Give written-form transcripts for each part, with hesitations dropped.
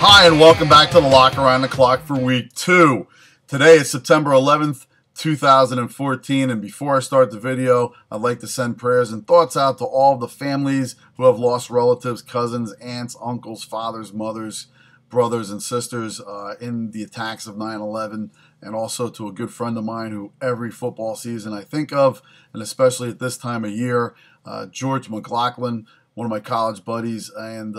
Hi, and welcome back to the Lock Around the Clock for week 2. Today is September 11th, 2014, and before I start the video, I'd like to send prayers and thoughts out to all the families who have lost relatives, cousins, aunts, uncles, fathers, mothers, brothers, and sisters in the attacks of 9/11, and also to a good friend of mine who every football season I think of, and especially at this time of year, George McLaughlin, one of my college buddies, and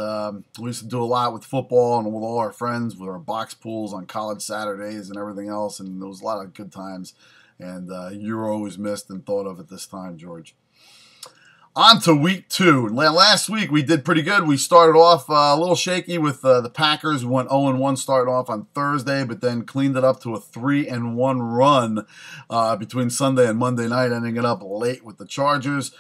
we used to do a lot with football and with all our friends with our box pools on college Saturdays and everything else, and there was a lot of good times, and you were always missed and thought of at this time, George. On to week 2. Last week we did pretty good. We started off a little shaky with the Packers. We went 0-1 starting off on Thursday, but then cleaned it up to a 3-1 run between Sunday and Monday night, ending it up late with the Chargers.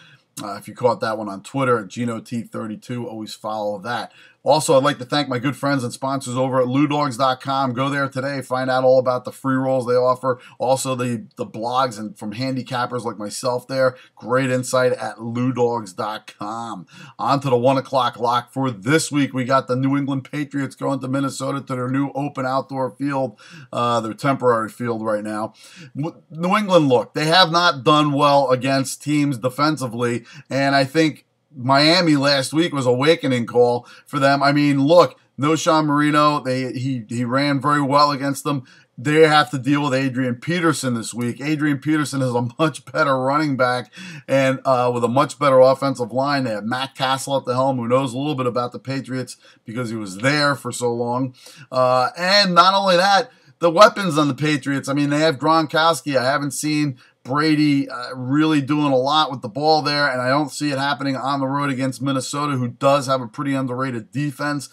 If you caught that one on Twitter at GinoT32, always follow that. Also, I'd like to thank my good friends and sponsors over at LouDogs.com. Go there today, find out all about the free rolls they offer. Also, the blogs and from handicappers like myself there. Great insight at LouDogs.com. On to the 1 o'clock lock for this week. We got the New England Patriots going to Minnesota to their new open outdoor field, their temporary field right now. New England, look, they have not done well against teams defensively, and I think Miami last week was a wakening call for them. I mean, look, no Sean Marino. He ran very well against them. They have to deal with Adrian Peterson this week. Adrian Peterson is a much better running back and with a much better offensive line. They have Matt Castle at the helm, who knows a little bit about the Patriots because he was there for so long. And not only that, the weapons on the Patriots. I mean, they have Gronkowski. I haven't seen Brady really doing a lot with the ball there, and I don't see it happening on the road against Minnesota, who does have a pretty underrated defense.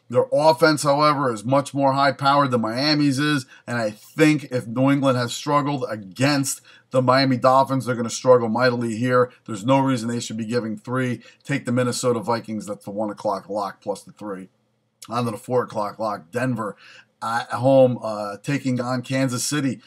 Their offense, however, is much more high-powered than Miami's is, and I think if New England has struggled against the Miami Dolphins, they're going to struggle mightily here. There's no reason they should be giving 3. Take the Minnesota Vikings. That's the 1 o'clock lock plus the 3. On to the 4 o'clock lock. Denver at home taking on Kansas City.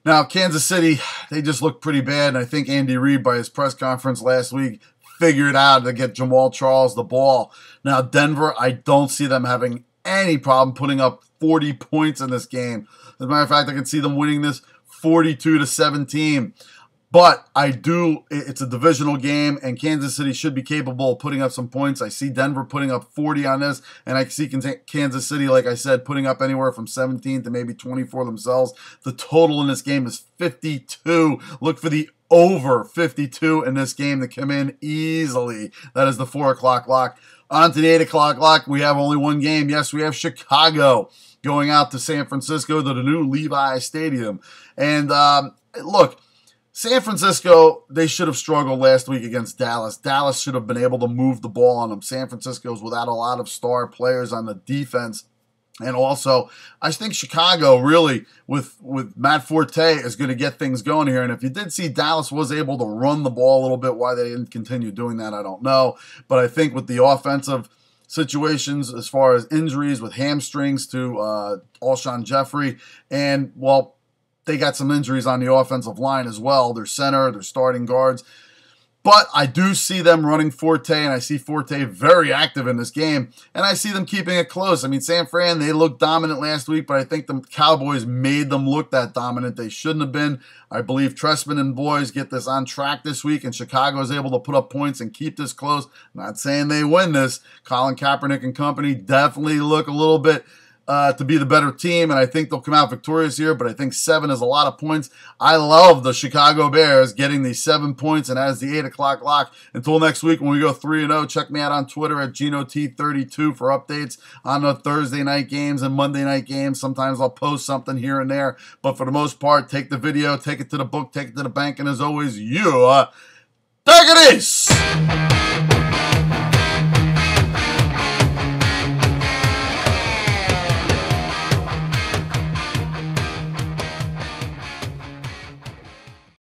Now, Kansas City, they just look pretty bad, and I think Andy Reid, by his press conference last week, figured out to get Jamal Charles the ball. Now, Denver, I don't see them having any problem putting up 40 points in this game. As a matter of fact, I can see them winning this 42-17. But it's a divisional game, and Kansas City should be capable of putting up some points. I see Denver putting up 40 on this, and I see Kansas City, like I said, putting up anywhere from 17 to maybe 24 themselves. The total in this game is 52. Look for the over 52 in this game to come in easily. That is the 4 o'clock lock. On to the 8 o'clock lock. We have only one game. Yes, we have Chicago going out to San Francisco to the new Levi Stadium. And look, San Francisco, they should have struggled last week against Dallas. Dallas should have been able to move the ball on them. San Francisco's without a lot of star players on the defense. And also, I think Chicago really, with Matt Forte, is going to get things going here. And if you did see Dallas was able to run the ball a little bit, why they didn't continue doing that, I don't know. But I think with the offensive situations as far as injuries with hamstrings to Alshon Jeffrey, and, well, they got some injuries on the offensive line as well. Their center, their starting guards. But I do see them running Forte, and I see Forte very active in this game, and I see them keeping it close. I mean, San Fran, they looked dominant last week, but I think the Cowboys made them look that dominant. They shouldn't have been. I believe Trestman and boys get this on track this week, and Chicago is able to put up points and keep this close. I'm not saying they win this. Colin Kaepernick and company definitely look a little bit to be the better team, and I think they'll come out victorious here, but I think 7 is a lot of points. I love the Chicago Bears getting these 7 points, and that is the 8 o'clock lock. Until next week when we go 3-0, check me out on Twitter at GinoT32 for updates on the Thursday night games and Monday night games. Sometimes I'll post something here and there, but for the most part, take the video, take it to the book, take it to the bank, and as always, take it easy.